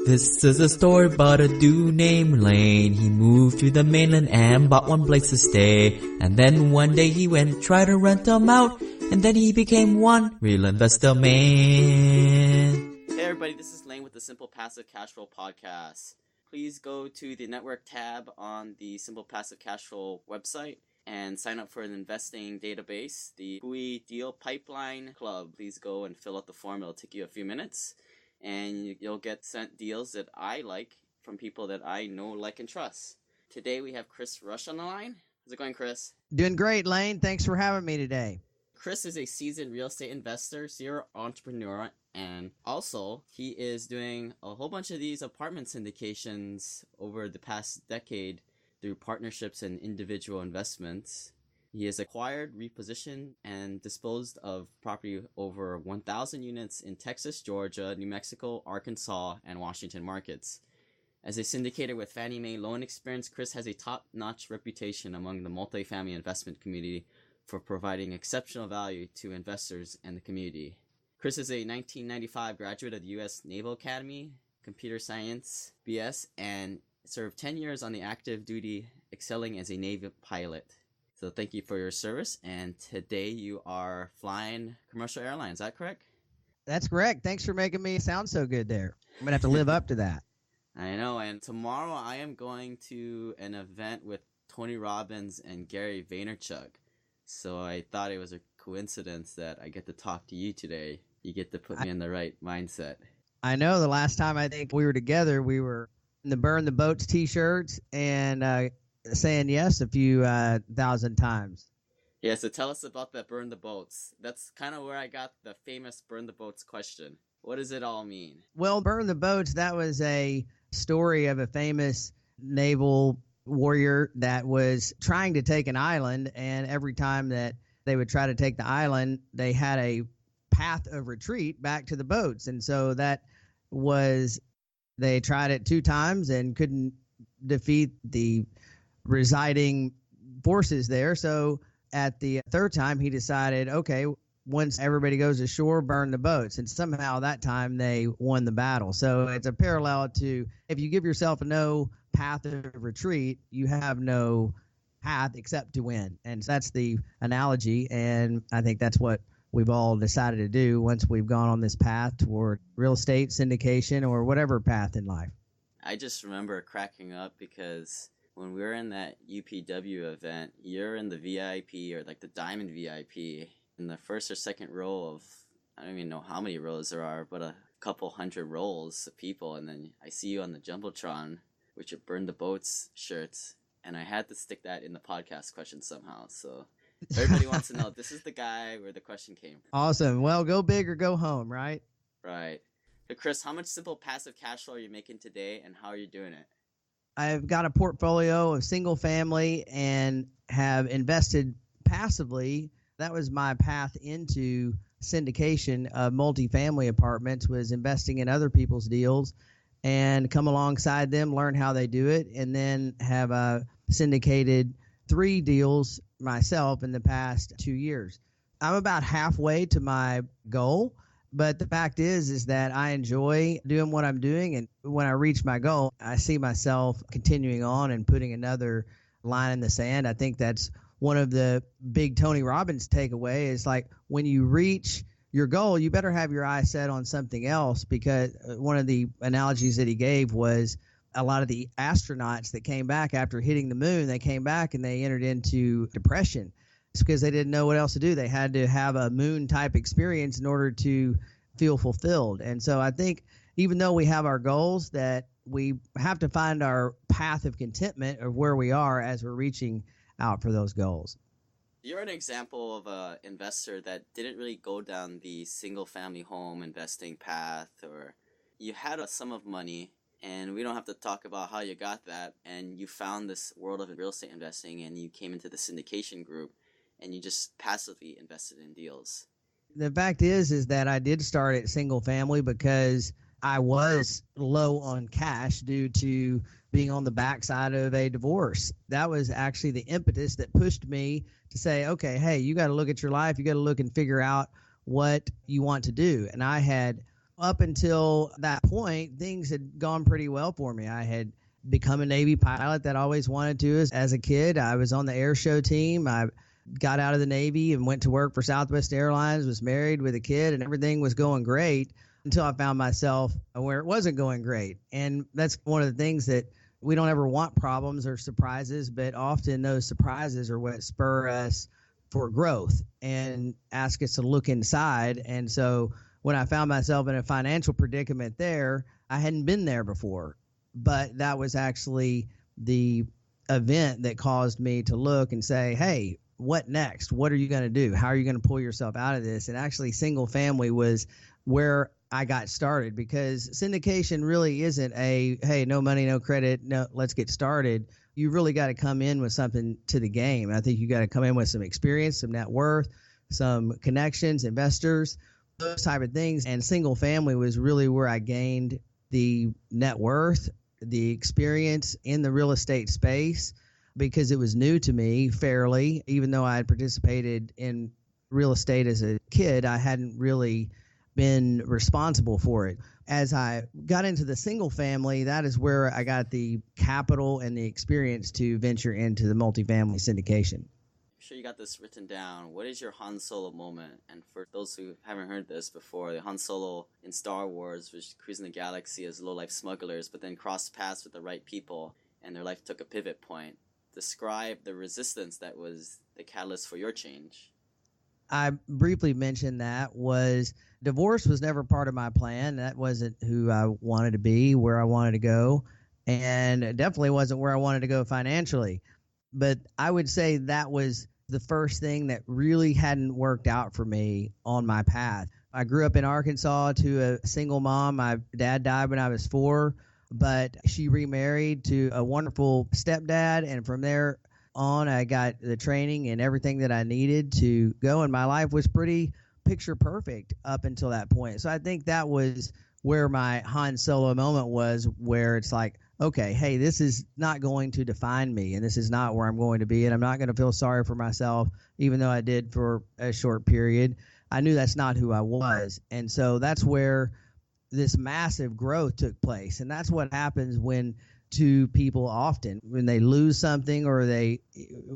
This is a story about a dude named Lane. He moved to the mainland and bought one place to stay. And then one day he went try to rent them out. And then he became one real investor man. Hey everybody, this is Lane with the Simple Passive Cash Flow Podcast. Please go to the network tab on the Simple Passive Cash Flow website and sign up for an investing database, the Hui Deal Pipeline Club. Please go and fill out the form. It'll take you a few minutes. And you'll get sent deals that I like from people that I know, like, and trust. Today we have Chris Rush on the line. How's it going, Chris? Doing great, Lane. Thanks for having me today. Chris is a seasoned real estate investor, serial entrepreneur, and also he is doing a whole bunch of these apartment syndications over the past decade through partnerships and individual investments. He has acquired, repositioned, and disposed of property over 1,000 units in Texas, Georgia, New Mexico, Arkansas, and Washington markets. As a syndicator with Fannie Mae loan experience, Chris has a top-notch reputation among the multifamily investment community for providing exceptional value to investors and the community. Chris is a 1995 graduate of the U.S. Naval Academy, Computer Science, BS, and served 10 years on the active duty, excelling as a Navy pilot. So thank you for your service, and today you are flying commercial airlines, is that correct? That's correct. Thanks for making me sound so good there. I'm going to have to live up to that. I know, and tomorrow I am going to an event with Tony Robbins and Gary Vaynerchuk. So I thought it was a coincidence that I get to talk to you today. You get to put me in the right mindset. I know the last time I think we were together, we were in the Burn the Boats t-shirts and saying yes a few thousand times. Yeah, so tell us about that Burn the Boats. That's kind of where I got the famous Burn the Boats question. What does it all mean? Well, Burn the Boats, that was a story of a famous naval warrior that was trying to take an island, and every time that they would try to take the island, they had a path of retreat back to the boats. And so that was, they tried it 2 times and couldn't defeat the residing forces there. So at the 3rd time, he decided, okay, once everybody goes ashore, burn the boats. And somehow that time they won the battle. So it's a parallel to, if you give yourself no path of retreat, you have no path except to win. And so that's the analogy. And I think that's what we've all decided to do once we've gone on this path toward real estate syndication or whatever path in life. I just remember cracking up because when we were in that UPW event, you're in the VIP or like the Diamond VIP in the first or second row of, I don't even know how many rows there are, but a couple hundred rows of people. And then I see you on the Jumbotron with your Burn the Boats shirts. And I had to stick that in the podcast question somehow. So everybody wants to know, this is the guy where the question came from. Awesome. Well, go big or go home, right? Right. So Chris, how much simple passive cash flow are you making today and how are you doing it? I've got a portfolio of single family and have invested passively. That was my path into syndication of multifamily apartments, was investing in other people's deals and come alongside them, learn how they do it, and then have syndicated 3 deals myself in the past 2 years. I'm about halfway to my goal. But the fact is that I enjoy doing what I'm doing. And when I reach my goal, I see myself continuing on and putting another line in the sand. I think that's one of the big Tony Robbins takeaway is like when you reach your goal, you better have your eyes set on something else, because one of the analogies that he gave was a lot of the astronauts that came back after hitting the moon, they came back and they entered into depression. Because they didn't know what else to do. They had to have a moon type experience in order to feel fulfilled. And so I think even though we have our goals, that we have to find our path of contentment of where we are as we're reaching out for those goals. You're an example of an investor that didn't really go down the single family home investing path, or you had a sum of money, and we don't have to talk about how you got that, and you found this world of real estate investing and you came into the syndication group. And you just passively invested in deals. The fact is that I did start at single family because I was low on cash due to being on the backside of a divorce. That was actually the impetus that pushed me to say, okay, hey, you got to look at your life. You got to look and figure out what you want to do. And I had up until that point, things had gone pretty well for me. I had become a Navy pilot that I always wanted to as a kid. I was on the air show team. I got out of the Navy and went to work for Southwest Airlines, was married with a kid, and everything was going great until I found myself where it wasn't going great. And that's one of the things that we don't ever want problems or surprises, but often those surprises are what spur us for growth and ask us to look inside. And so when I found myself in a financial predicament there, I hadn't been there before, but that was actually the event that caused me to look and say, hey, what next? What are you going to do? How are you going to pull yourself out of this? And actually single family was where I got started, because syndication really isn't a, hey, no money, no credit, no, let's get started. You really got to come in with something to the game. I think you got to come in with some experience, some net worth, some connections, investors, those type of things. And single family was really where I gained the net worth, the experience in the real estate space, because it was new to me fairly. Even though I had participated in real estate as a kid, I hadn't really been responsible for it. As I got into the single family, that is where I got the capital and the experience to venture into the multifamily syndication. I'm sure you got this written down. What is your Han Solo moment? And for those who haven't heard this before, the Han Solo in Star Wars was cruising the galaxy as low-life smugglers, but then crossed paths with the right people, and their life took a pivot point. Describe the resistance that was the catalyst for your change. I briefly mentioned that was divorce was never part of my plan. That wasn't who I wanted to be, where I wanted to go, and it definitely wasn't where I wanted to go financially. But I would say that was the first thing that really hadn't worked out for me on my path. I grew up in Arkansas to a single mom. My dad died when I was 4, but she remarried to a wonderful stepdad, and from there on, I got the training and everything that I needed to go, and my life was pretty picture perfect up until that point. So I think that was where my Han Solo moment was, where it's like, okay, hey, this is not going to define me, and this is not where I'm going to be, and I'm not going to feel sorry for myself, even though I did for a short period. I knew that's not who I was, and so that's where this massive growth took place, and that's what happens when to people often when they lose something, or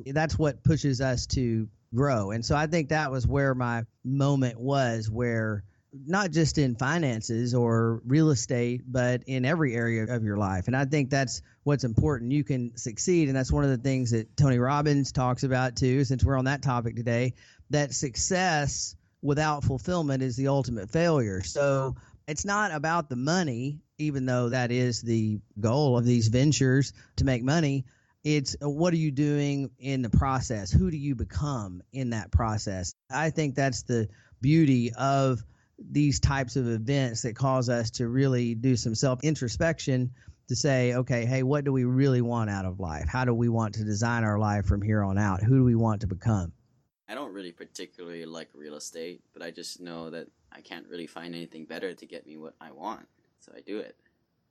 that's what pushes us to grow. And so I think that was where my moment was, where not just in finances or real estate, but in every area of your life. And I think that's what's important. You can succeed. And that's one of the things that Tony Robbins talks about too, since we're on that topic today, that success without fulfillment is the ultimate failure. So it's not about the money, even though that is the goal of these ventures, to make money. It's what are you doing in the process? Who do you become in that process? I think that's the beauty of these types of events that cause us to really do some self-introspection to say, okay, hey, what do we really want out of life? How do we want to design our life from here on out? Who do we want to become? I don't really particularly like real estate, but I just know that I can't really find anything better to get me what I want, so I do it.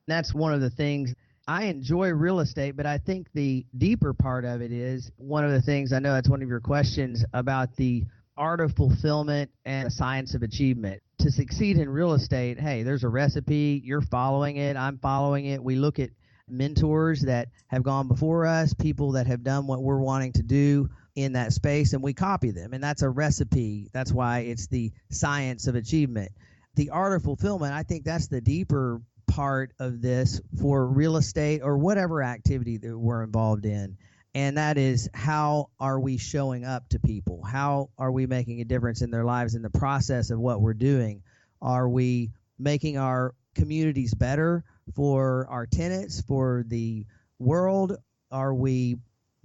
That's one of the things. I enjoy real estate, but I think the deeper part of it is one of the things, I know that's one of your questions, about the art of fulfillment and the science of achievement. To succeed in real estate, hey, there's a recipe, you're following it, I'm following it. We look at mentors that have gone before us, people that have done what we're wanting to do in that space, and we copy them. And that's a recipe. That's why it's the science of achievement. The art of fulfillment, I think that's the deeper part of this for real estate or whatever activity that we're involved in. And that is, how are we showing up to people? How are we making a difference in their lives in the process of what we're doing? Are we making our communities better for our tenants, for the world? Are we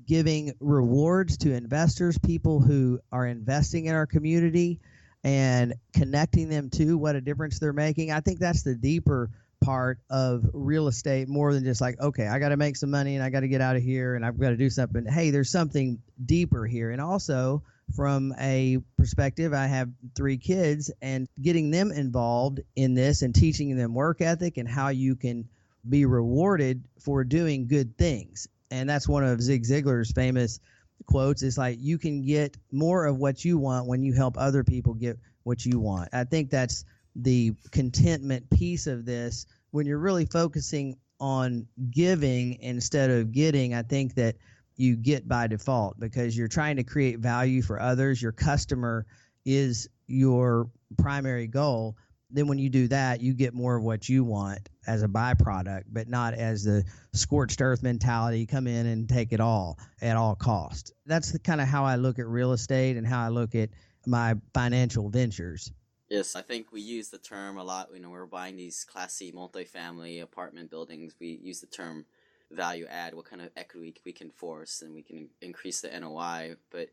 giving rewards to investors, people who are investing in our community, and connecting them to what a difference they're making? I think that's the deeper part of real estate, more than just like, okay, I got to make some money and I got to get out of here and I've got to do something. Hey, there's something deeper here. And also from a perspective, I have 3 kids, and getting them involved in this and teaching them work ethic and how you can be rewarded for doing good things. And that's one of Zig Ziglar's famous quotes. It's like, you can get more of what you want when you help other people get what you want. I think that's the contentment piece of this. When you're really focusing on giving instead of getting, I think that you get by default because you're trying to create value for others. Your customer is your primary goal. Then when you do that, you get more of what you want as a byproduct, but not as the scorched earth mentality, come in and take it all at all cost. That's the kind of how I look at real estate and how I look at my financial ventures. Yes, I think we use the term a lot when we're buying these Class C multifamily apartment buildings. We use the term value add, what kind of equity we can force, and we can increase the NOI. But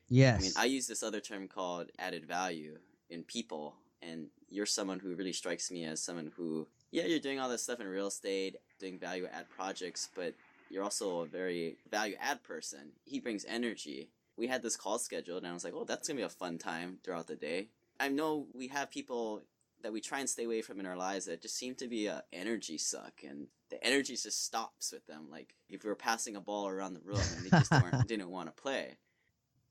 yes, I mean, I use this other term called added value in people. And you're someone who really strikes me as someone who, yeah, you're doing all this stuff in real estate, doing value add projects, but you're also a very value add person. He brings energy. We had this call scheduled, and I was like, oh, that's going to be a fun time throughout the day. I know we have people that we try and stay away from in our lives that just seem to be a energy suck, and the energy just stops with them. Like if we were passing a ball around the room and they just didn't want to play.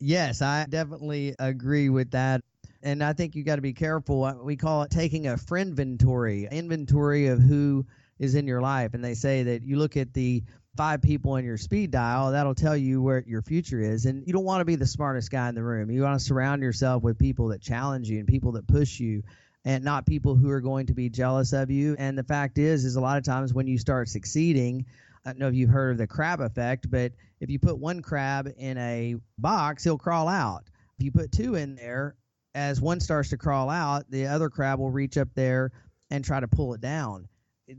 Yes, I definitely agree with that. And I think you got to be careful. We call it taking a inventory of who is in your life. And they say that you look at the 5 people in your speed dial, that'll tell you where your future is. And you don't want to be the smartest guy in the room. You want to surround yourself with people that challenge you and people that push you, and not people who are going to be jealous of you. And the fact is a lot of times when you start succeeding, I don't know if you've heard of the crab effect, but if you put one crab in a box, he'll crawl out. If you put 2 in there, as one starts to crawl out, the other crab will reach up there and try to pull it down.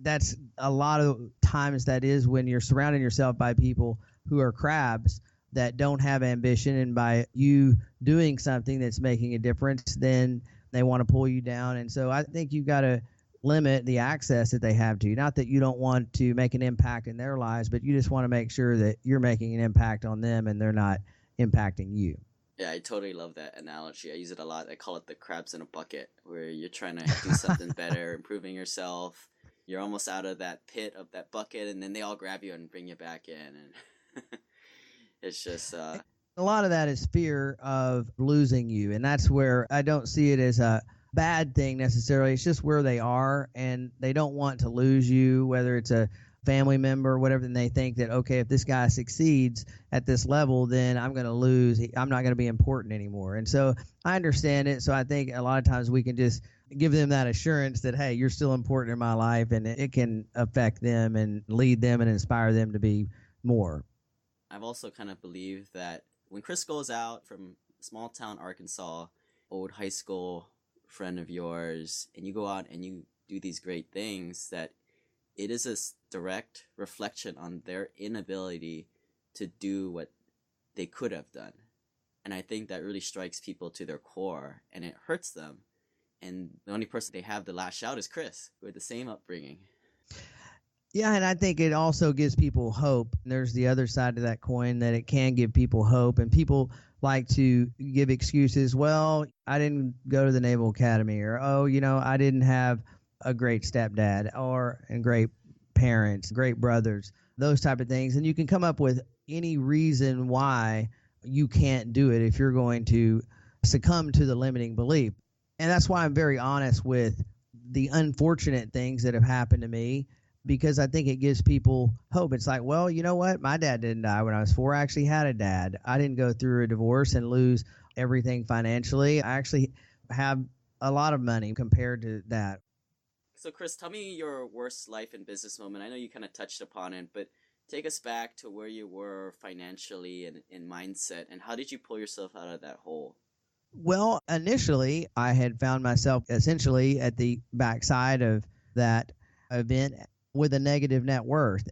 That's a lot of times that is when you're surrounding yourself by people who are crabs that don't have ambition, and by you doing something that's making a difference, then they want to pull you down. And so I think you've got to limit the access that they have to you. Not that you don't want to make an impact in their lives, but you just want to make sure that you're making an impact on them and they're not impacting you. Yeah, I totally love that analogy. I use it a lot. I call it the crabs in a bucket, where you're trying to do something better, improving yourself. You're almost out of that pit of that bucket, and then they all grab you and bring you back in. And it's just... A lot of that is fear of losing you, and that's where I don't see it as a bad thing necessarily. It's just where they are, and they don't want to lose you, whether it's a family member or whatever. And they think that, okay, if this guy succeeds at this level, then I'm going to lose. I'm not going to be important anymore. And so I understand it. So I think a lot of times we can just give them that assurance that, hey, you're still important in my life, and it can affect them and lead them and inspire them to be more. I've also kind of believed that when Chris goes out from small town Arkansas, old high school friend of yours, and you go out and you do these great things, that it is a direct reflection on their inability to do what they could have done. And I think that really strikes people to their core, and it hurts them. And the only person they have to lash out is Chris, who had the same upbringing. Yeah, and I think it also gives people hope. There's the other side of that coin, that it can give people hope. And people like to give excuses. Well, I didn't go to the Naval Academy, or, I didn't have a great stepdad and great parents, great brothers, those type of things. And you can come up with any reason why you can't do it if you're going to succumb to the limiting belief. And that's why I'm very honest with the unfortunate things that have happened to me, because I think it gives people hope. It's like, well, you know what? My dad didn't die when I was 4. I actually had a dad. I didn't go through a divorce and lose everything financially. I actually have a lot of money compared to that. So, Chris, tell me your worst life and business moment. I know you kind of touched upon it, but take us back to where you were financially and in mindset, and how did you pull yourself out of that hole? Well, initially, I had found myself essentially at the backside of that event with a negative net worth.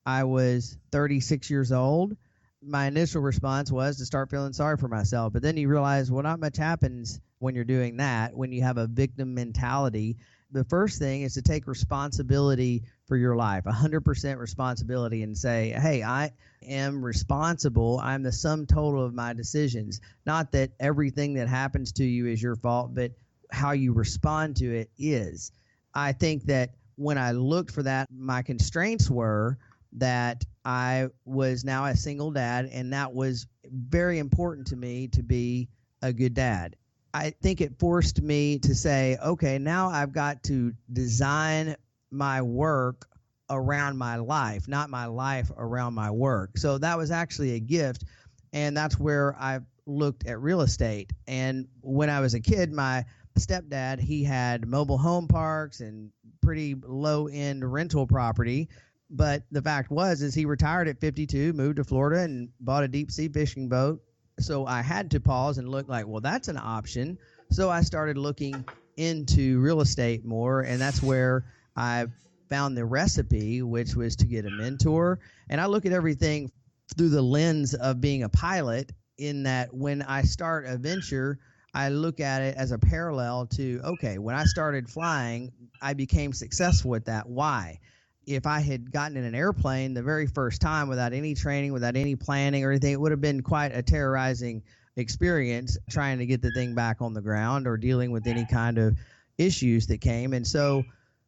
I was 36 years old. My initial response was to start feeling sorry for myself. But then you realize, well, not much happens when you're doing that, when you have a victim mentality. The first thing is to take responsibility for your life, 100% responsibility, and say, hey, I am responsible. I'm the sum total of my decisions. Not that everything that happens to you is your fault, but how you respond to it is. I think that when I looked for that, my constraints were that I was now a single dad, and that was very important to me to be a good dad. I think it forced me to say, okay, now I've got to design my work around my life, not my life around my work. So that was actually a gift. And that's where I looked at real estate. And when I was a kid, my stepdad, he had mobile home parks and pretty low end rental property. But the fact was, is he retired at 52, moved to Florida and bought a deep sea fishing boat. So I had to pause and look like, well, that's an option. So I started looking into real estate more. And that's where I found the recipe, which was to get a mentor. And I look at everything through the lens of being a pilot, in that when I start a venture, I look at it as a parallel to, okay, when I started flying, I became successful at that. Why? If I had gotten in an airplane the very first time without any training, without any planning or anything, it would have been quite a terrorizing experience trying to get the thing back on the ground or dealing with any kind of issues that came. And so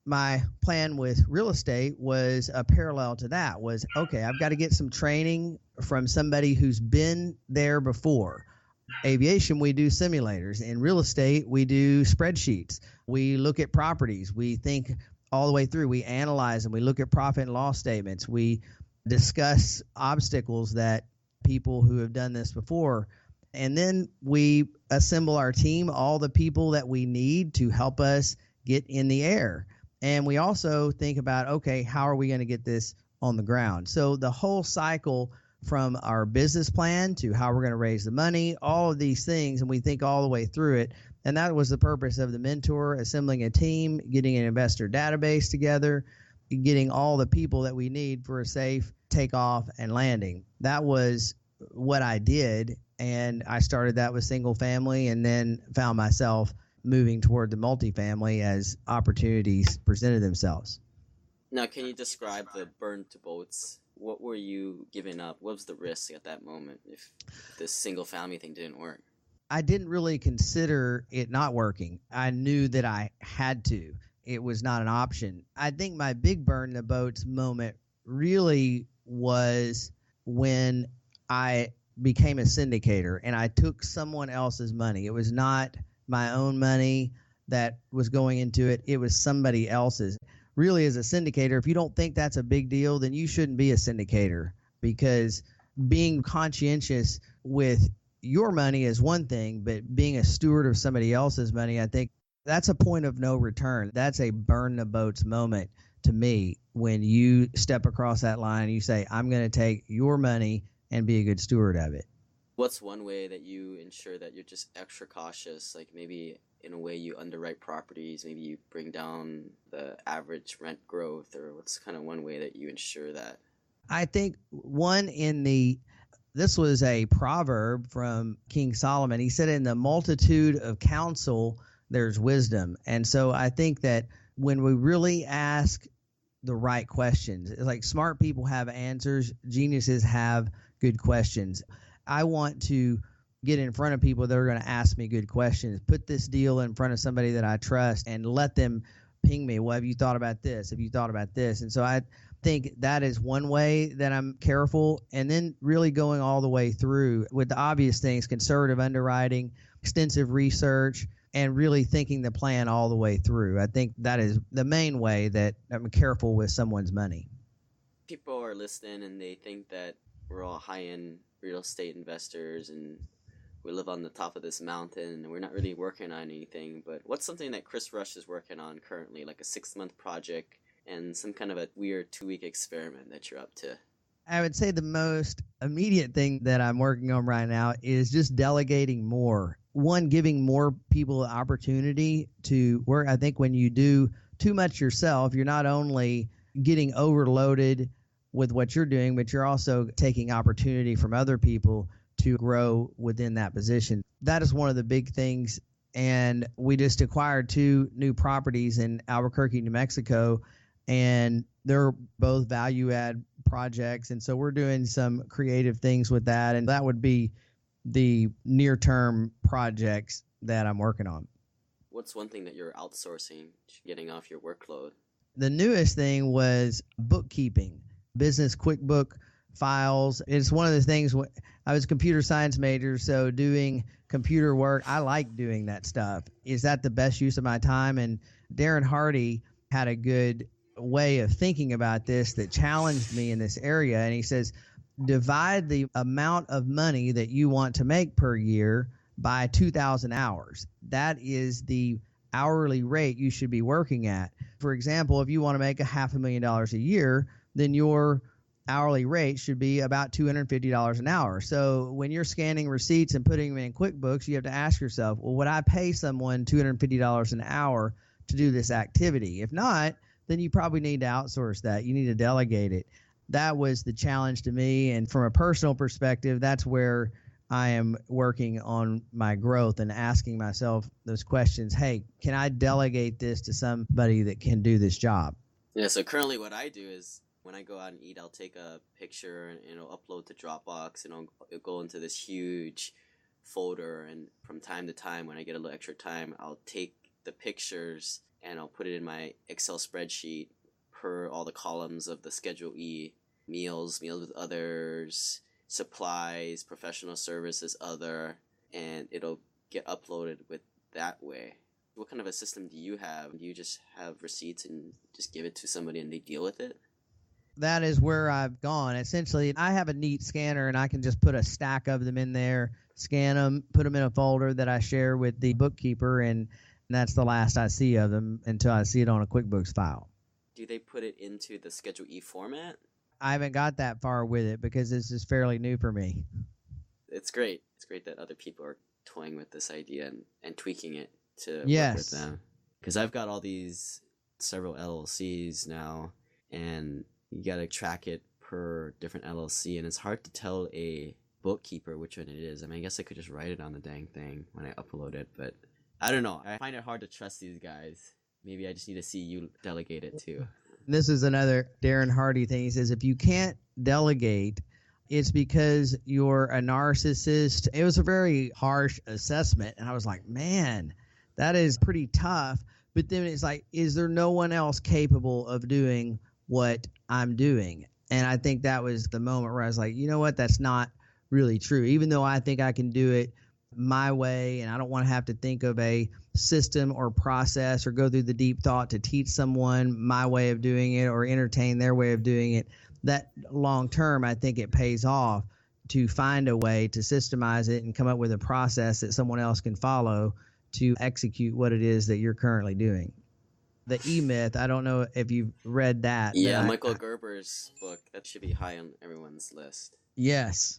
my plan with real estate was a parallel to that, was, okay, I've got to get some training from somebody who's been there before. Aviation, we do simulators. In real estate, we do spreadsheets. We look at properties. We think all the way through. We analyze them. We look at profit and loss statements. We discuss obstacles that people who have done this before. And then we assemble our team, all the people that we need to help us get in the air. And we also think about, okay, how are we going to get this on the ground? So the whole cycle, from our business plan to how we're going to raise the money, all of these things, and we think all the way through it. And that was the purpose of the mentor, assembling a team, getting an investor database together, getting all the people that we need for a safe takeoff and landing. That was what I did. And I started that with single family, and then found myself moving toward the multifamily as opportunities presented themselves. Now, can you describe the burn to boats? What were you giving up? What was the risk at that moment if this single family thing didn't work? I didn't really consider it not working. I knew that I had to. It was not an option. I think my big burn the boats moment really was when I became a syndicator and I took someone else's money. It was not my own money that was going into it. It was somebody else's. Really, as a syndicator, if you don't think that's a big deal, then you shouldn't be a syndicator, because being conscientious with your money is one thing, but being a steward of somebody else's money, I think that's a point of no return. That's a burn the boats moment to me, when you step across that line and you say, I'm going to take your money and be a good steward of it. What's one way that you ensure that you're just extra cautious? Like maybe in a way you underwrite properties, maybe you bring down the average rent growth, or what's kind of one way that you ensure that? I think this was a proverb from King Solomon. He said, in the multitude of counsel, there's wisdom. And so I think that when we really ask the right questions, it's like smart people have answers, geniuses have good questions. I want to get in front of people that are going to ask me good questions, put this deal in front of somebody that I trust, and let them ping me. Well, have you thought about this? Have you thought about this? And so I think that is one way that I'm careful. And then really going all the way through with the obvious things, conservative underwriting, extensive research, and really thinking the plan all the way through. I think that is the main way that I'm careful with someone's money. People are listening and they think that we're all high-end real estate investors and we live on the top of this mountain and we're not really working on anything. But what's something that Chris Rush is working on currently, like a 6-month project and some kind of a weird 2-week experiment that you're up to? I would say the most immediate thing that I'm working on right now is just delegating more. One, giving more people the opportunity to work. I think when you do too much yourself, you're not only getting overloaded with what you're doing, but you're also taking opportunity from other people to grow within that position. That is one of the big things. And we just acquired 2 new properties in Albuquerque, New Mexico, and they're both value add projects. And so we're doing some creative things with that. And that would be the near term projects that I'm working on. What's one thing that you're outsourcing, getting off your workload? The newest thing was bookkeeping. Business QuickBook files. It's one of the things. I was a computer science major, so doing computer work, I like doing that stuff. Is that the best use of my time? And Darren Hardy had a good way of thinking about this that challenged me in this area. And he says, divide the amount of money that you want to make per year by 2,000 hours. That is the hourly rate you should be working at. For example, if you want to make $500,000 a year, then your hourly rate should be about $250 an hour. So when you're scanning receipts and putting them in QuickBooks, you have to ask yourself, well, would I pay someone $250 an hour to do this activity? If not, then you probably need to outsource that. You need to delegate it. That was the challenge to me. And from a personal perspective, that's where I am working on my growth and asking myself those questions. Hey, can I delegate this to somebody that can do this job? Yeah, so currently what I do is when I go out and eat, I'll take a picture and upload to Dropbox, and it'll go into this huge folder. And from time to time, when I get a little extra time, I'll take the pictures and I'll put it in my Excel spreadsheet per all the columns of the Schedule E: meals with others, supplies, professional services, other, and it'll get uploaded with that way. What kind of a system do you have? Do you just have receipts and just give it to somebody and they deal with it? That is where I've gone. Essentially, I have a neat scanner, and I can just put a stack of them in there, scan them, put them in a folder that I share with the bookkeeper, and that's the last I see of them until I see it on a QuickBooks file. Do they put it into the Schedule E format? I haven't got that far with it because this is fairly new for me. It's great. It's great that other people are toying with this idea and tweaking it to work with them. Because I've got all these several LLCs now, and you got to track it per different LLC, and it's hard to tell a bookkeeper which one it is. I mean, I guess I could just write it on the dang thing when I upload it, but I don't know. I find it hard to trust these guys. Maybe I just need to see you delegate it too. This is another Darren Hardy thing. He says, if you can't delegate, it's because you're a narcissist. It was a very harsh assessment, and I was like, man, that is pretty tough. But then it's like, is there no one else capable of doing what I'm doing? And I think that was the moment where I was like, you know what, that's not really true. Even though I think I can do it my way, and I don't want to have to think of a system or process or go through the deep thought to teach someone my way of doing it or entertain their way of doing it, that long term, I think it pays off to find a way to systemize it and come up with a process that someone else can follow to execute what it is that you're currently doing. The E-Myth, I don't know if you've read that. Yeah, Michael Gerber's book. That should be high on everyone's list. Yes.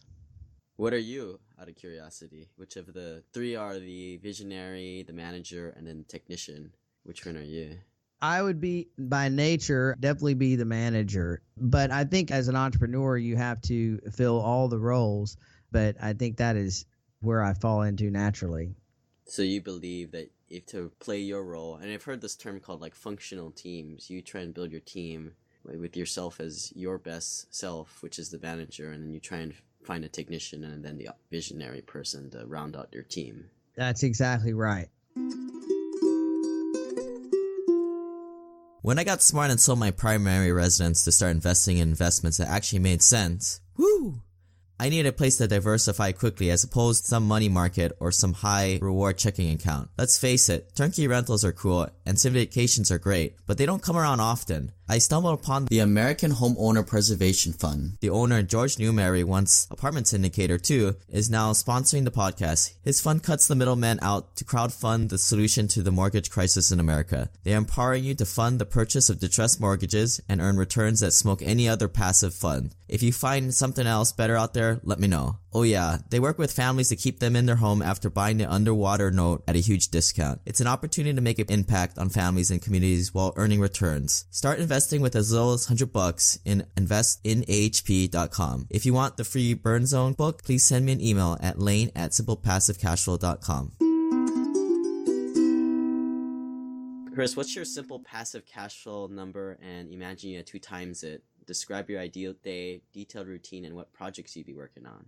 What are you, out of curiosity? Which of the three are the visionary, the manager, and then technician? Which one are you? I would be, by nature, definitely be the manager. But I think as an entrepreneur, you have to fill all the roles. But I think that is where I fall into naturally. So you believe that if to play your role, and I've heard this term called like functional teams, you try and build your team with yourself as your best self, which is the manager, and then you try and find a technician and then the visionary person to round out your team. That's exactly right. When I got smart and sold my primary residence to start investing in investments that actually made sense, I needed a place to diversify quickly as opposed to some money market or some high reward checking account. Let's face it, turnkey rentals are cool and syndications are great, but they don't come around often. I stumbled upon the American Homeowner Preservation Fund. The owner, George Newmary, once apartment syndicator too, is now sponsoring the podcast. His fund cuts the middleman out to crowdfund the solution to the mortgage crisis in America. They are empowering you to fund the purchase of distressed mortgages and earn returns that smoke any other passive fund. If you find something else better out there, let me know. Oh yeah, they work with families to keep them in their home after buying the underwater note at a huge discount. It's an opportunity to make an impact on families and communities while earning returns. Start investing with as little as $100 in investinahp.com. If you want the free Burn Zone book, please send me an email at lane@simplepassivecashflow.com. Chris, what's your simple passive cash flow number, and imagine you had 2 times it? Describe your ideal day, detailed routine, and what projects you'd be working on.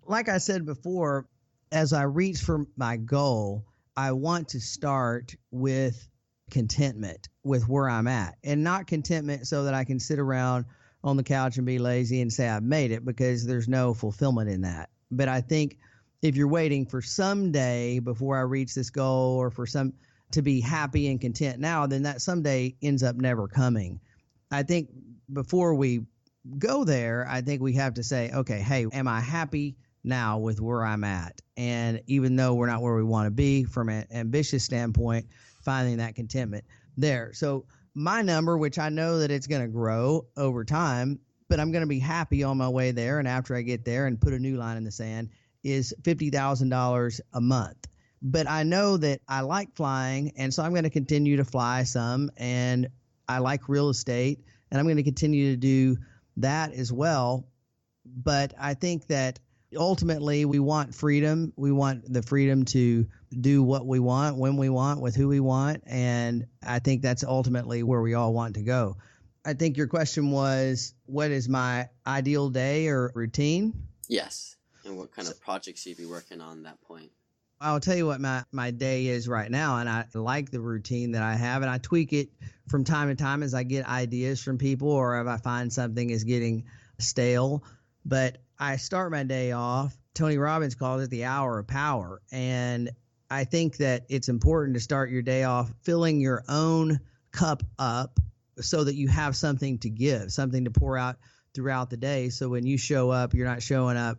Like I said before, as I reach for my goal, I want to start with contentment with where I'm at, and not contentment so that I can sit around on the couch and be lazy and say I've made it, because there's no fulfillment in that. But I think if you're waiting for someday before I reach this goal, or for some to be happy and content now, then that someday ends up never coming. I think before we go there, I think we have to say, okay, hey, am I happy now with where I'm at? And even though we're not where we want to be from an ambitious standpoint, finding that contentment there. So my number, which I know that it's going to grow over time, but I'm going to be happy on my way there. And after I get there and put a new line in the sand, is $50,000 a month. But I know that I like flying, and so I'm going to continue to fly some, and I like real estate, and I'm going to continue to do that as well. But I think that ultimately we want freedom. We want the freedom to do what we want, when we want, with who we want. And I think that's ultimately where we all want to go. I think your question was, what is my ideal day or routine? Yes. And what kind of projects you'd be working on that point? I'll tell you what my day is right now, and I like the routine that I have, and I tweak it from time to time as I get ideas from people, or if I find something is getting stale. But I start my day off, Tony Robbins calls it the hour of power, and I think that it's important to start your day off filling your own cup up so that you have something to give, something to pour out throughout the day. So when you show up, you're not showing up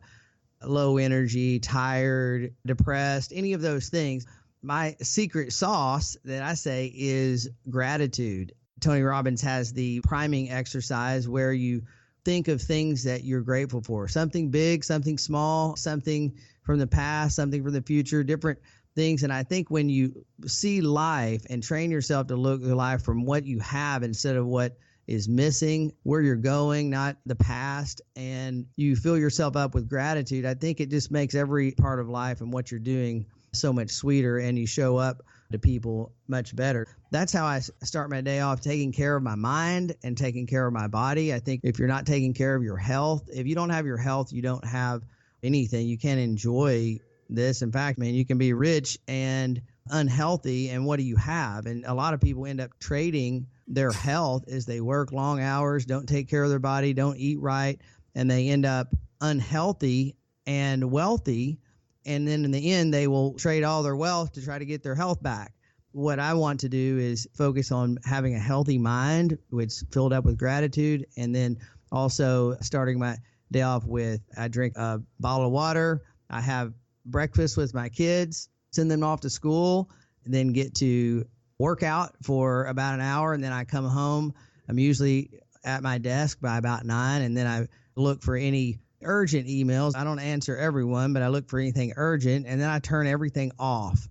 low energy, tired, depressed, any of those things. My secret sauce that I say is gratitude. Tony Robbins has the priming exercise where you think of things that you're grateful for, something big, something small, something from the past, something from the future, different things. And I think when you see life and train yourself to look at life from what you have instead of what is missing, where you're going, not the past, and you fill yourself up with gratitude, I think it just makes every part of life and what you're doing so much sweeter, and you show up to people much better. That's how I start my day off, taking care of my mind and taking care of my body. I think if you're not taking care of your health, if you don't have your health, you don't have anything. You can't enjoy this. In fact, man, you can be rich and unhealthy, and what do you have? And a lot of people end up trading their health as they work long hours, don't take care of their body, don't eat right, and they end up unhealthy and wealthy. And then in the end, they will trade all their wealth to try to get their health back. What I want to do is focus on having a healthy mind, which is filled up with gratitude, and then also starting my day off with, I drink a bottle of water, I have breakfast with my kids, send them off to school, and then get to work out for about an hour, and then I come home. I'm usually at my desk by about 9, and then I look for any urgent emails. I don't answer everyone, but I look for anything urgent, and then I turn everything off,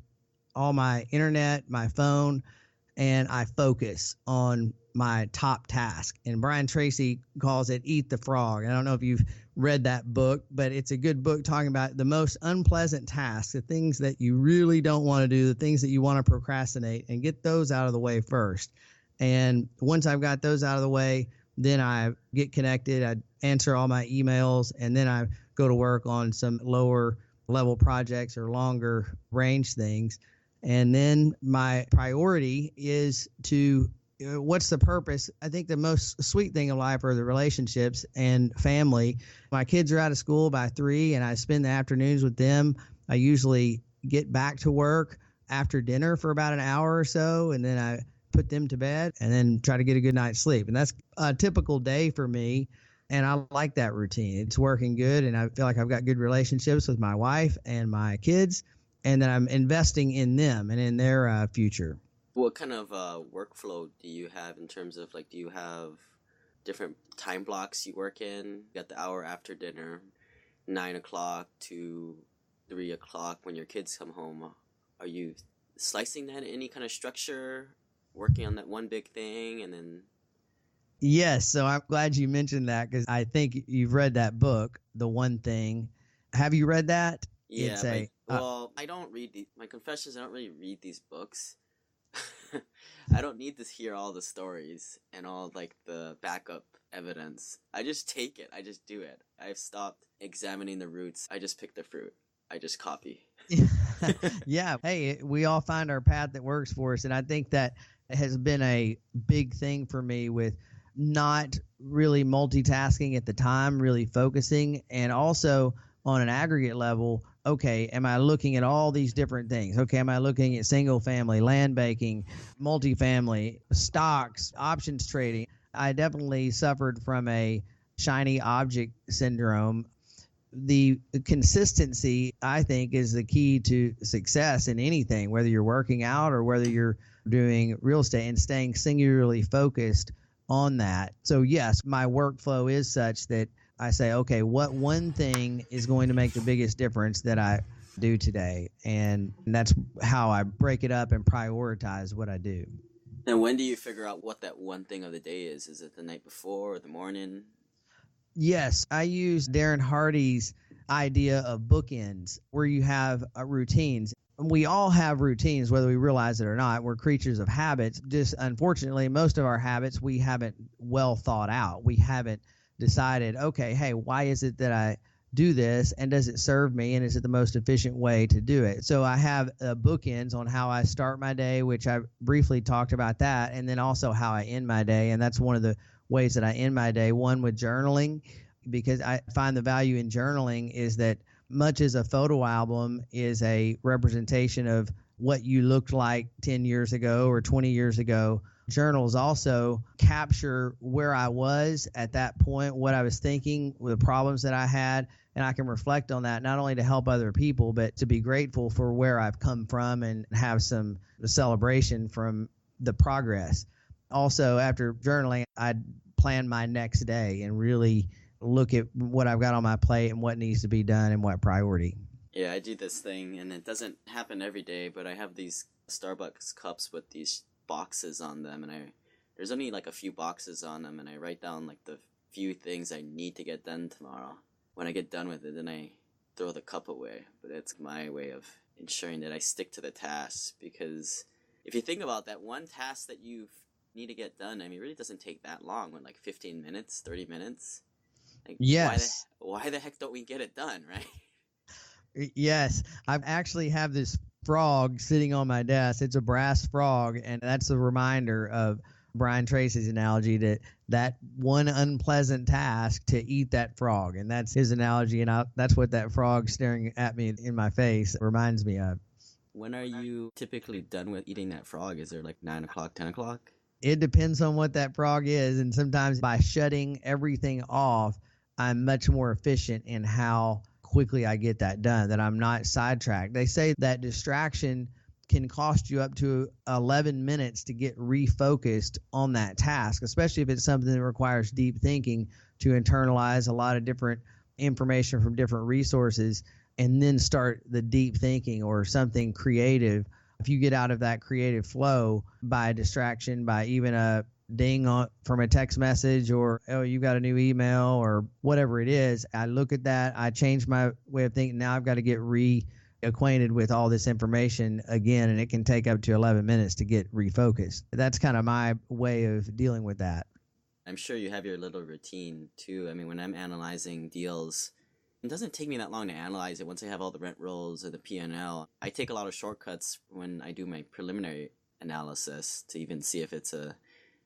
all my internet, my phone, and I focus on my top task. And Brian Tracy calls it Eat the Frog. I don't know if you've read that book, but it's a good book talking about the most unpleasant tasks, the things that you really don't want to do, the things that you want to procrastinate, and get those out of the way first. And once I've got those out of the way, then I get connected, I answer all my emails, and then I go to work on some lower level projects or longer range things. And then my priority is to, what's the purpose? I think the most sweet thing in life are the relationships and family. My kids are out of school by 3, and I spend the afternoons with them. I usually get back to work after dinner for about an hour or so, and then I put them to bed and then try to get a good night's sleep. And that's a typical day for me. And I like that routine. It's working good. And I feel like I've got good relationships with my wife and my kids, and that I'm investing in them and in their future. What kind of workflow do you have in terms of, like, do you have different time blocks you work in? You got the hour after dinner, 9 o'clock to 3 o'clock when your kids come home. Are you slicing that in any kind of structure, working on that one big thing, and then? Yes. So I'm glad you mentioned that, because I think you've read that book, The One Thing. Have you read that? Yeah. I don't read my confessions. I don't really read these books. I don't need to hear all the stories and all, like, the backup evidence. I just take it. I just do it. I've stopped examining the roots. I just pick the fruit. I just copy. Yeah. Hey, we all find our path that works for us. And I think that has been a big thing for me with not really multitasking at the time, really focusing, and also on an aggregate level, okay, am I looking at all these different things? Okay, am I looking at single family, land banking, multifamily, stocks, options trading? I definitely suffered from a shiny object syndrome. The consistency, I think, is the key to success in anything, whether you're working out or whether you're doing real estate, and staying singularly focused on that. So yes, my workflow is such that I say, okay, what one thing is going to make the biggest difference that I do today? And that's how I break it up and prioritize what I do. And when do you figure out what that one thing of the day is? Is it the night before or the morning? Yes, I use Darren Hardy's idea of bookends, where you have routines. We all have routines, whether we realize it or not. We're creatures of habits. Just unfortunately, most of our habits we haven't well thought out. We haven't decided, okay, hey, why is it that I do this, and does it serve me, and is it the most efficient way to do it? So I have bookends on how I start my day, which I briefly talked about that, and then also how I end my day. And that's one of the ways that I end my day. One, with journaling, because I find the value in journaling is that much as a photo album is a representation of what you looked like 10 years ago or 20 years ago, journals also capture where I was at that point, what I was thinking, the problems that I had, and I can reflect on that, not only to help other people, but to be grateful for where I've come from and have some celebration from the progress. Also, after journaling, I plan my next day and really look at what I've got on my plate and what needs to be done and what priority. Yeah, I do this thing, and it doesn't happen every day, but I have these Starbucks cups with these boxes on them, and there's only like a few boxes on them, and I write down like the few things I need to get done tomorrow. When I get done with it, then I throw the cup away. But it's my way of ensuring that I stick to the task, because if you think about that one task that you need to get done, I mean, it really doesn't take that long, when like 15 minutes, 30 minutes. Like, yes. Why the heck don't we get it done, right? Yes. I actually have this frog sitting on my desk. It's a brass frog, and that's a reminder of Brian Tracy's analogy that one unpleasant task to eat that frog. And that's his analogy, and that's what that frog staring at me in my face reminds me of. When are you typically done with eating that frog? Is there like 9 o'clock, 10 o'clock? It depends on what that frog is, and sometimes by shutting everything off, I'm much more efficient in how quickly I get that done, that I'm not sidetracked. They say that distraction can cost you up to 11 minutes to get refocused on that task, especially if it's something that requires deep thinking, to internalize a lot of different information from different resources and then start the deep thinking or something creative. If you get out of that creative flow by distraction, by even a ding from a text message, or, oh, you got a new email, or whatever it is, I look at that, I change my way of thinking. Now I've got to get reacquainted with all this information again, and it can take up to 11 minutes to get refocused. That's kind of my way of dealing with that. I'm sure you have your little routine too. I mean, when I'm analyzing deals, it doesn't take me that long to analyze it. Once I have all the rent rolls or the P&L, I take a lot of shortcuts when I do my preliminary analysis to even see if it's a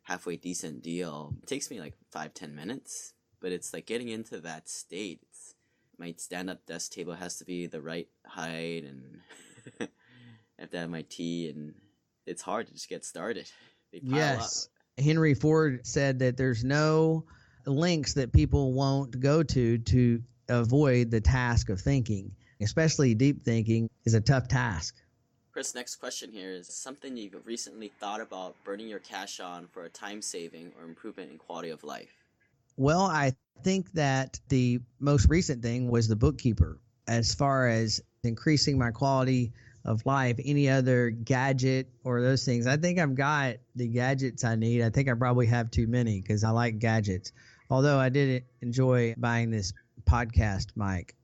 halfway decent deal. It takes me like 5-10 minutes, but it's like getting into that state. My stand-up desk table has to be the right height, and I have to have my tea, and it's hard to just get started. They pile up. Henry Ford said that there's no links that people won't go to avoid the task of thinking. Especially deep thinking is a tough task. Chris, next question here is something you've recently thought about burning your cash on for a time saving or improvement in quality of life. Well, I think that the most recent thing was the bookkeeper. As far as increasing my quality of life, any other gadget or those things, I think I've got the gadgets I need. I think I probably have too many because I like gadgets. Although I did enjoy buying this podcast mic.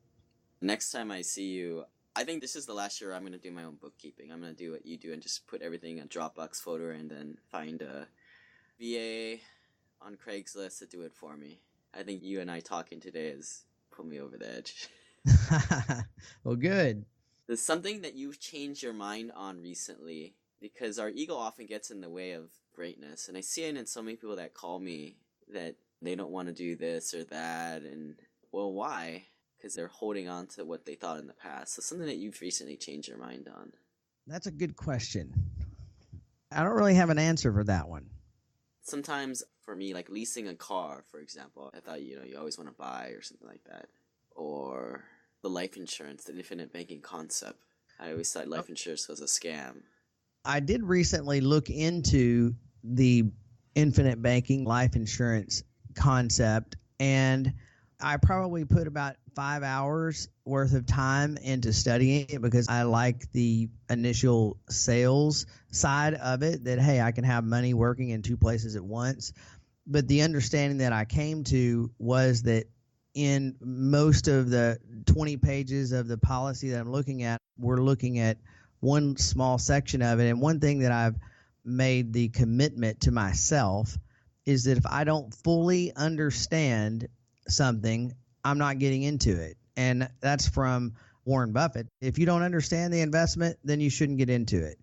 Next time I see you, I think this is the last year I'm going to do my own bookkeeping. I'm going to do what you do and just put everything in a Dropbox folder and then find a VA on Craigslist to do it for me. I think you and I talking today has put me over the edge. Well, good. There's something that you've changed your mind on recently, because our ego often gets in the way of greatness. And I see it in so many people that call me that they don't want to do this or that. And, well, why? Because they're holding on to what they thought in the past. So something that you've recently changed your mind on. That's a good question. I don't really have an answer for that one. Sometimes for me, like leasing a car, for example, I thought, you always want to buy or something like that. Or the life insurance, the infinite banking concept. I always thought life insurance was a scam. I did recently look into the infinite banking life insurance concept, and I probably put about 5 hours worth of time into studying it because I like the initial sales side of it, that, hey, I can have money working in two places at once. But the understanding that I came to was that in most of the 20 pages of the policy that I'm looking at, we're looking at one small section of it. And one thing that I've made the commitment to myself is that if I don't fully understand something, I'm not getting into it. And that's from Warren Buffett. If you don't understand the investment, then you shouldn't get into it.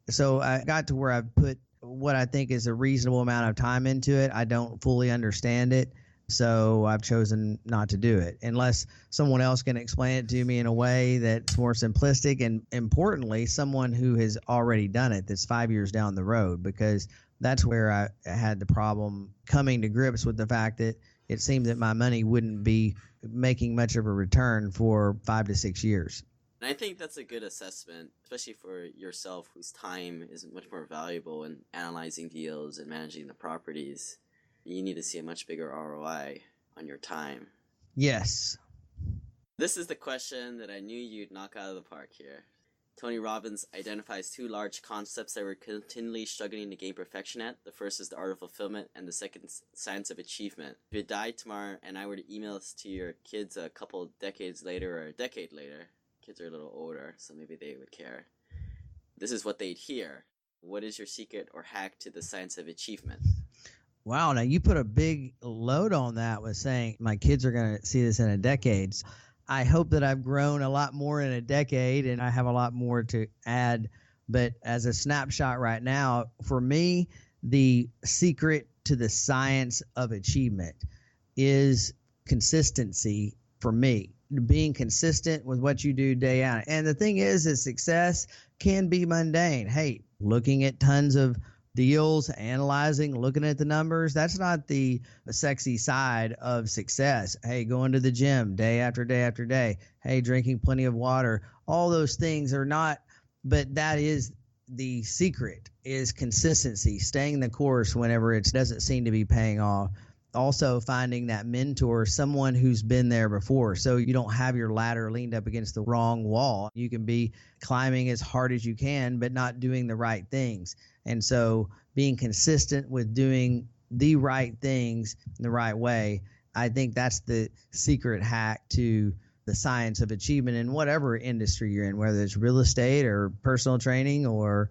So I got to where I've put what I think is a reasonable amount of time into it. I don't fully understand it, so I've chosen not to do it unless someone else can explain it to me in a way that's more simplistic, and importantly, someone who has already done it that's 5 years down the road, because that's where I had the problem coming to grips with the fact that it seemed that my money wouldn't be making much of a return for 5 to 6 years. And I think that's a good assessment, especially for yourself, whose time is much more valuable in analyzing deals and managing the properties. You need to see a much bigger ROI on your time. Yes. This is the question that I knew you'd knock out of the park here. Tony Robbins identifies two large concepts that we're continually struggling to gain perfection at. The first is the art of fulfillment, and the second is science of achievement. If you died tomorrow and I were to email this to your kids a couple decades later or a decade later, kids are a little older, so maybe they would care. This is what they'd hear. What is your secret or hack to the science of achievement? Wow, now you put a big load on that with saying my kids are going to see this in a decade. I hope that I've grown a lot more in a decade and I have a lot more to add. But as a snapshot right now, for me, the secret to the science of achievement is consistency for me. Being consistent with what you do day out. And the thing is success can be mundane. Hey, looking at tons of deals, analyzing, looking at the numbers, that's not the sexy side of success. Hey, going to the gym day after day after day. Hey, drinking plenty of water. All those things are not, but that is the secret, is consistency, staying the course whenever it doesn't seem to be paying off. Also finding that mentor, someone who's been there before, so you don't have your ladder leaned up against the wrong wall. You can be climbing as hard as you can, but not doing the right things. And so being consistent with doing the right things in the right way, I think that's the secret hack to the science of achievement in whatever industry you're in, whether it's real estate or personal training or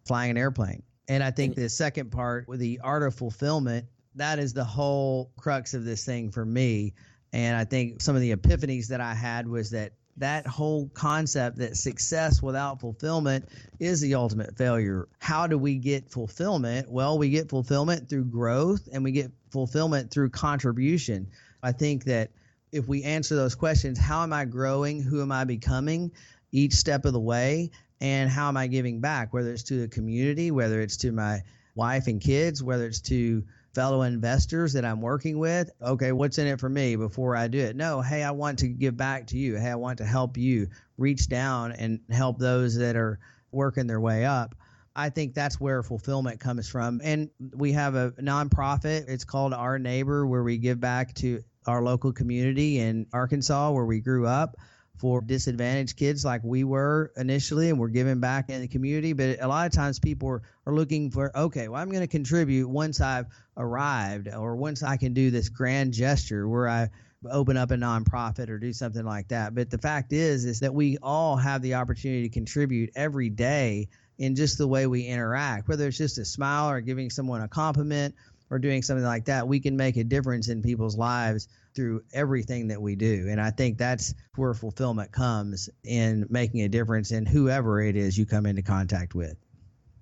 flying an airplane. And I think the second part with the art of fulfillment, that is the whole crux of this thing for me. And I think some of the epiphanies that I had was that whole concept that success without fulfillment is the ultimate failure. How do we get fulfillment? Well, we get fulfillment through growth and we get fulfillment through contribution. I think that if we answer those questions, how am I growing? Who am I becoming each step of the way? And how am I giving back, whether it's to the community, whether it's to my wife and kids, whether it's to fellow investors that I'm working with. Okay, what's in it for me before I do it? No, hey, I want to give back to you. Hey, I want to help you reach down and help those that are working their way up. I think that's where fulfillment comes from. And we have a nonprofit. It's called Our Neighbor, where we give back to our local community in Arkansas, where we grew up, for disadvantaged kids like we were initially, and we're giving back in the community. But a lot of times people are looking for, okay, well, I'm going to contribute once I've arrived, or once I can do this grand gesture where I open up a nonprofit or do something like that. But the fact is that we all have the opportunity to contribute every day in just the way we interact, whether it's just a smile or giving someone a compliment or doing something like that. We can make a difference in people's lives through everything that we do. And I think that's where fulfillment comes, in making a difference in whoever it is you come into contact with.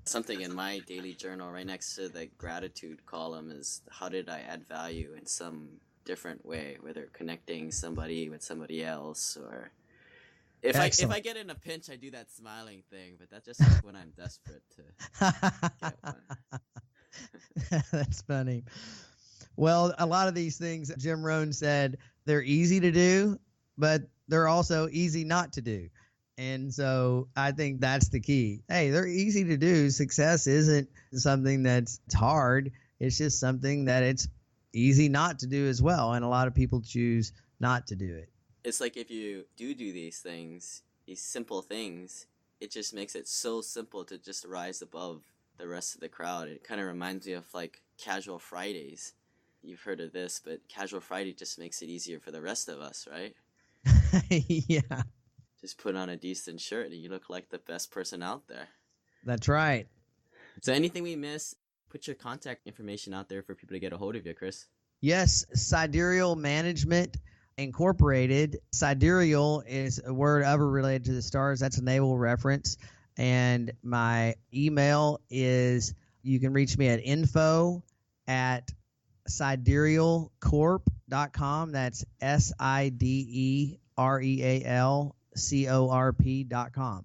Something in my daily journal right next to the gratitude column is how did I add value in some different way, whether connecting somebody with somebody else or if I get in a pinch, I do that smiling thing, but that's just like when I'm desperate to get one. That's funny. Well, a lot of these things, Jim Rohn said, they're easy to do, but they're also easy not to do. And so I think that's the key. Hey, they're easy to do. Success isn't something that's hard. It's just something that it's easy not to do as well. And a lot of people choose not to do it. It's like if you do these things, these simple things, it just makes it so simple to just rise above the rest of the crowd. It kind of reminds me of like casual Fridays. You've heard of this, but casual Friday just makes it easier for the rest of us, right? Yeah. Just put on a decent shirt and you look like the best person out there. That's right. So anything we miss, put your contact information out there for people to get a hold of you, Chris. Yes, Sidereal Management Incorporated. Sidereal is a word ever related to the stars. That's a naval reference. And my email is, you can reach me at info@siderealcorp.com. That's SIDEREALCORP.com.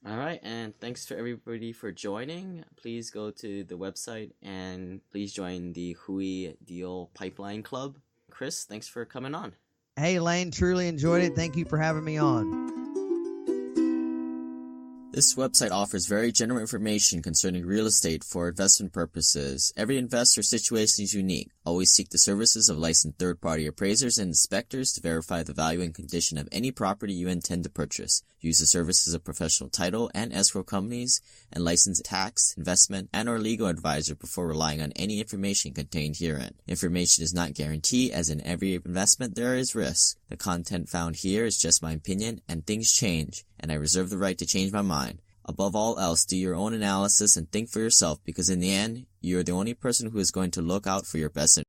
All right, and thanks to everybody for joining. Please go to the website and please join the Hui Deal Pipeline Club. Chris, thanks for coming on. Hey, Lane, truly enjoyed it. Thank you for having me on. This website offers very general information concerning real estate for investment purposes. Every investor situation is unique. Always seek the services of licensed third-party appraisers and inspectors to verify the value and condition of any property you intend to purchase. Use the services of professional title and escrow companies and licensed tax, investment, and or legal advisor before relying on any information contained herein. Information is not guaranteed, as in every investment there is risk. The content found here is just my opinion, and things change, and I reserve the right to change my mind. Above all else, do your own analysis and think for yourself, because in the end, you are the only person who is going to look out for your best interest.